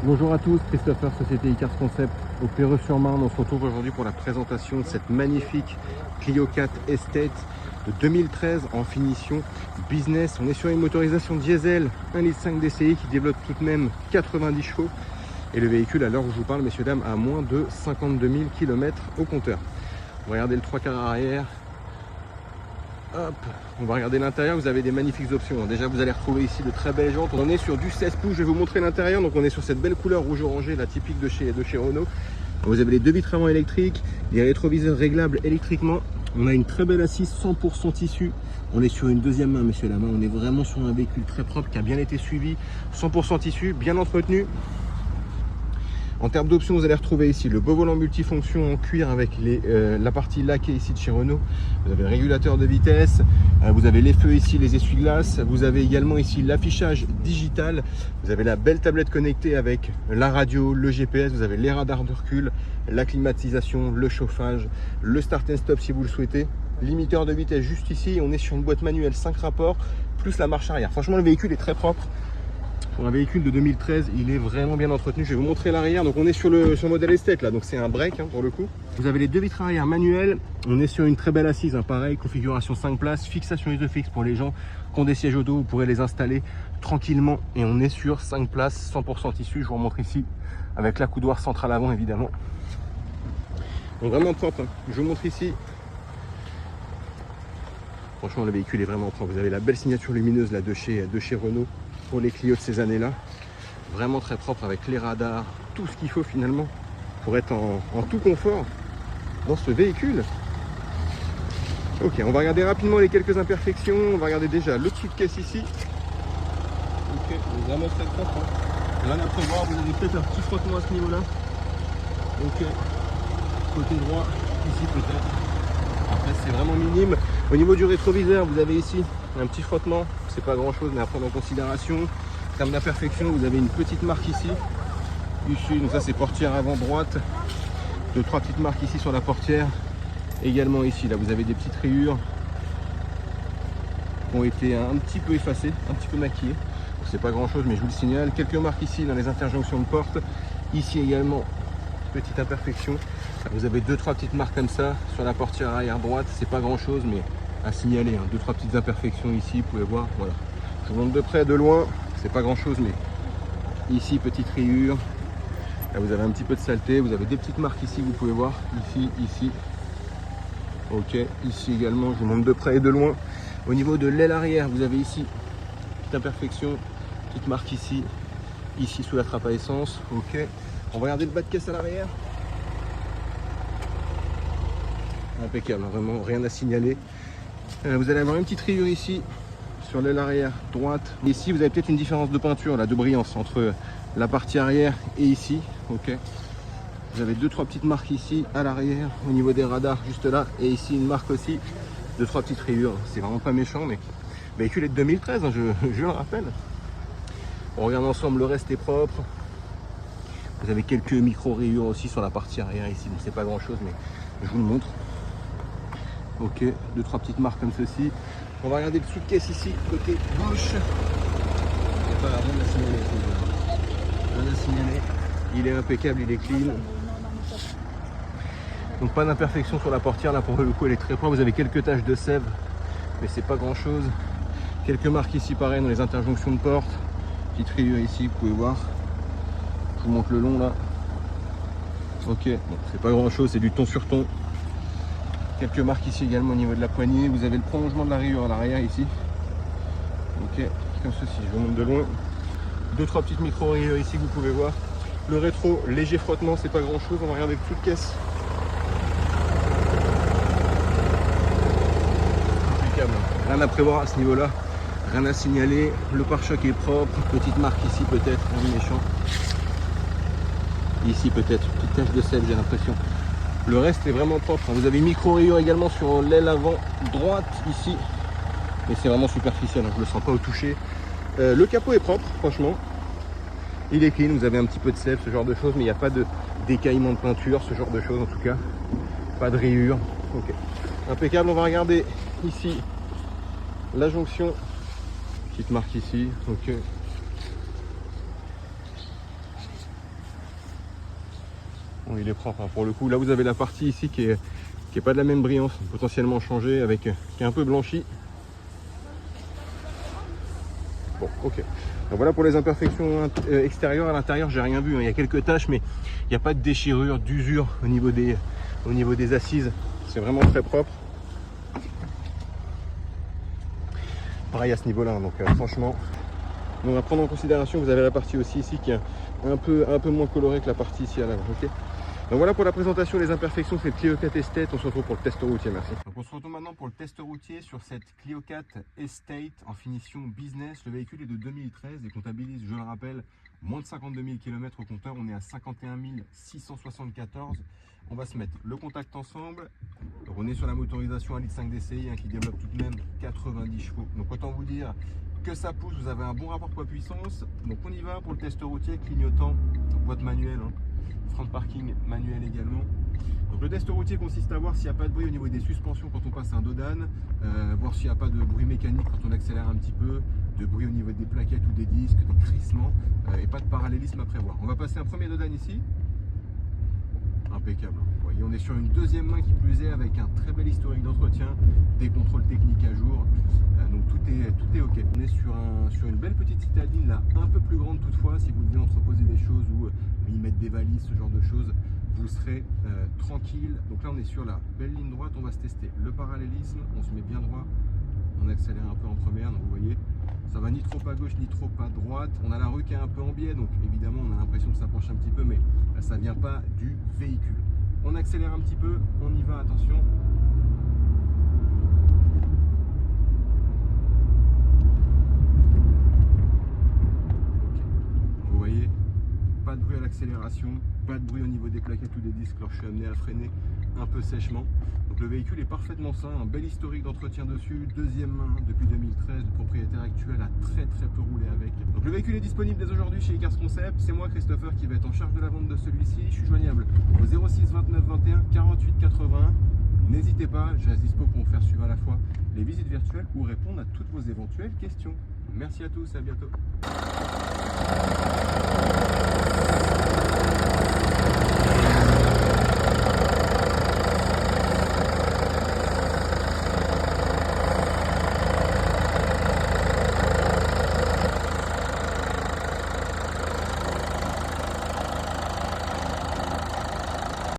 Bonjour à tous, Christopher, Société Icars Concept au Perreux-sur-Marne. On se retrouve aujourd'hui pour la présentation de cette magnifique Clio 4 Estate de 2013 en finition business. On est sur une motorisation diesel 1,5 litre DCI qui développe tout de même 90 chevaux. Et le véhicule, à l'heure où je vous parle, messieurs dames, a moins de 52 000 km au compteur. On va regarder le 3 quarts arrière. Hop, on va regarder l'intérieur, vous avez des magnifiques options. Déjà, vous allez retrouver ici de très belles jantes. On est sur du 16 pouces, je vais vous montrer l'intérieur. Donc on est sur cette belle couleur rouge orangé, la typique de chez Renault. Vous avez les deux vitres avant électriques, les rétroviseurs réglables électriquement. On a une très belle assise 100% tissu. On est sur une deuxième main, messieurs dames. On est vraiment sur un véhicule très propre qui a bien été suivi. 100% tissu, bien entretenu. En termes d'options, vous allez retrouver ici le beau volant multifonction en cuir avec la partie laquée ici de chez Renault. Vous avez le régulateur de vitesse, vous avez les feux ici, les essuie-glaces. Vous avez également ici l'affichage digital. Vous avez la belle tablette connectée avec la radio, le GPS. Vous avez les radars de recul, la climatisation, le chauffage, le start and stop si vous le souhaitez. Limiteur de vitesse juste ici. On est sur une boîte manuelle 5 rapports plus la marche arrière. Franchement, le véhicule est très propre. Pour un véhicule de 2013, il est vraiment bien entretenu. Je vais vous montrer l'arrière. Donc on est sur le modèle Estate là, donc c'est un break pour le coup. Vous avez les deux vitres arrière manuelles. On est sur une très belle assise, pareil, configuration 5 places, fixation isofix pour les gens qui ont des sièges auto. Vous pourrez les installer tranquillement. Et on est sur 5 places, 100% tissu. Je vous remontre ici avec la coudoir centrale avant évidemment. Donc vraiment propre. Je vous montre ici. Franchement, le véhicule est vraiment propre. Vous avez la belle signature lumineuse là de chez Renault pour les Clio de ces années-là. Vraiment très propre avec les radars, tout ce qu'il faut finalement pour être en tout confort dans ce véhicule. Ok, on va regarder rapidement les quelques imperfections. On va regarder déjà le dessous de caisse ici. Ok, vraiment très propre. Rien à prévoir, vous avez peut-être un petit frottement à ce niveau-là. Ok, côté droit, ici peut-être. Après, c'est vraiment minime. Au niveau du rétroviseur, vous avez ici un petit frottement. C'est pas grand-chose, mais à prendre en considération. En termes d'imperfection, vous avez une petite marque ici. Donc ça, c'est portière avant droite. 2-3 petites marques ici sur la portière. Également ici, là, vous avez des petites rayures qui ont été un petit peu effacées, un petit peu maquillées. C'est pas grand-chose, mais je vous le signale. Quelques marques ici dans les interjonctions de porte. Ici également, petite imperfection. Vous avez 2-3 petites marques comme ça sur la portière arrière droite. C'est pas grand-chose, mais à signaler. 2-3 petites imperfections ici, vous pouvez voir. Voilà. Je vous montre de près, de loin. C'est pas grand-chose, mais ici, petite rayure. Là, vous avez un petit peu de saleté. Vous avez des petites marques ici, vous pouvez voir. Ici, ici. Ok, ici également. Je vous montre de près et de loin. Au niveau de l'aile arrière, vous avez ici petite imperfection, petite marque ici. Ici sous la trappe à essence. Ok. On va regarder le bas de caisse à l'arrière. Impeccable, vraiment rien à signaler. Vous allez avoir une petite rayure ici sur l'aile arrière droite. Ici, vous avez peut-être une différence de peinture, là, de brillance entre la partie arrière et ici. Ok. Vous avez 2-3 petites marques ici à l'arrière, au niveau des radars, juste là. Et ici, une marque aussi, 2-3 petites rayures. C'est vraiment pas méchant, mais le véhicule est de 2013, je le rappelle. On regarde ensemble, le reste est propre. Vous avez quelques micro-rayures aussi sur la partie arrière ici. Donc c'est pas grand-chose, mais je vous le montre. Ok, 2-3 petites marques comme ceci. On va regarder le dessous de caisse ici, côté gauche. Il n'y a pas rien à signaler. Rien à signaler. Il est impeccable, il est clean. Donc pas d'imperfection sur la portière. Là pour le coup elle est très propre. Vous avez quelques taches de sève, mais c'est pas grand chose. Quelques marques ici pareil dans les interjonctions de porte. Petite rayure ici, vous pouvez voir. Je vous montre le long là. Ok, bon, c'est pas grand chose, c'est du ton sur ton. Quelques marques ici également au niveau de la poignée. Vous avez le prolongement de la rayure à l'arrière ici. Ok, comme ceci, je vous montre de loin. 2-3 petites micro-rayures ici que vous pouvez voir. Le rétro, léger frottement, c'est pas grand chose. On va regarder le dessous de caisse. Impeccable. Rien à prévoir à ce niveau-là. Rien à signaler. Le pare-choc est propre. Petite marque ici peut-être, rien de méchant. Ici peut-être, petite tache de sel, j'ai l'impression. Le reste est vraiment propre. Vous avez une micro-rayure également sur l'aile avant droite ici. Mais c'est vraiment superficiel, je ne le sens pas au toucher. Le capot est propre, franchement. Il est clean, vous avez un petit peu de sève, ce genre de choses, mais il n'y a pas de décaillement de peinture, ce genre de choses en tout cas. Pas de rayures. Ok. Impeccable, on va regarder ici la jonction. Petite marque ici. Ok. Bon, il est propre, hein, pour le coup. Là, vous avez la partie ici qui est pas de la même brillance, potentiellement changée, qui est un peu blanchie. Bon, ok. Donc voilà pour les imperfections extérieures. À l'intérieur, j'ai rien vu, hein. Il y a quelques taches, mais il n'y a pas de déchirure, d'usure au niveau des assises. C'est vraiment très propre. Pareil à ce niveau-là, hein. Donc franchement, on va prendre en considération que vous avez la partie aussi ici qui est un peu moins colorée que la partie ici à l'avant. Ok. Donc voilà pour la présentation des imperfections, c'est le Clio 4 Estate. On se retrouve pour le test routier, merci. Donc on se retrouve maintenant pour le test routier sur cette Clio 4 Estate en finition business. Le véhicule est de 2013 et comptabilise, je le rappelle, moins de 52 000 km au compteur. On est à 51 674. On va se mettre le contact ensemble. Donc on est sur la motorisation 1,5 litre DCI, hein, qui développe tout de même 90 chevaux. Donc autant vous dire que ça pousse, vous avez un bon rapport poids-puissance. Donc on y va pour le test routier, clignotant, boîte manuelle, hein. Frein de parking manuel également. Donc le test routier consiste à voir s'il n'y a pas de bruit au niveau des suspensions quand on passe un dos d'âne, voir s'il n'y a pas de bruit mécanique quand on accélère un petit peu, de bruit au niveau des plaquettes ou des disques, des crissements, et pas de parallélisme à prévoir. On va passer un premier dos d'âne ici. Impeccable. Vous voyez, on est sur une deuxième main qui plus est, avec un très bel historique d'entretien, des contrôles techniques à jour. Donc tout est ok. On est sur une belle petite citadine là, un peu plus grande toutefois. Si vous devez entreposer des choses ou y mettre des valises, ce genre de choses, vous serez tranquille. Donc là on est sur la belle ligne droite. On va se tester le parallélisme. On se met bien droit. On accélère un peu en première. Donc vous voyez, ça va ni trop à gauche ni trop à droite. On a la rue qui est un peu en biais, donc évidemment on a l'impression que ça penche un petit peu, mais ça vient pas du véhicule. On accélère un petit peu. On y va, attention. Vous voyez, pas de bruit à l'accélération, pas de bruit au niveau des plaquettes ou des disques lorsque je suis amené à freiner un peu sèchement. Donc le véhicule est parfaitement sain, un bel historique d'entretien dessus, deuxième main depuis 2013, le propriétaire actuel a très peu roulé avec. Donc le véhicule est disponible dès aujourd'hui chez Icars Concept, c'est moi Christopher qui va être en charge de la vente de celui-ci. Je suis joignable au 06 29 21 48 81. N'hésitez pas, je reste dispo pour vous faire suivre à la fois les visites virtuelles ou répondre à toutes vos éventuelles questions. Merci à tous et à bientôt.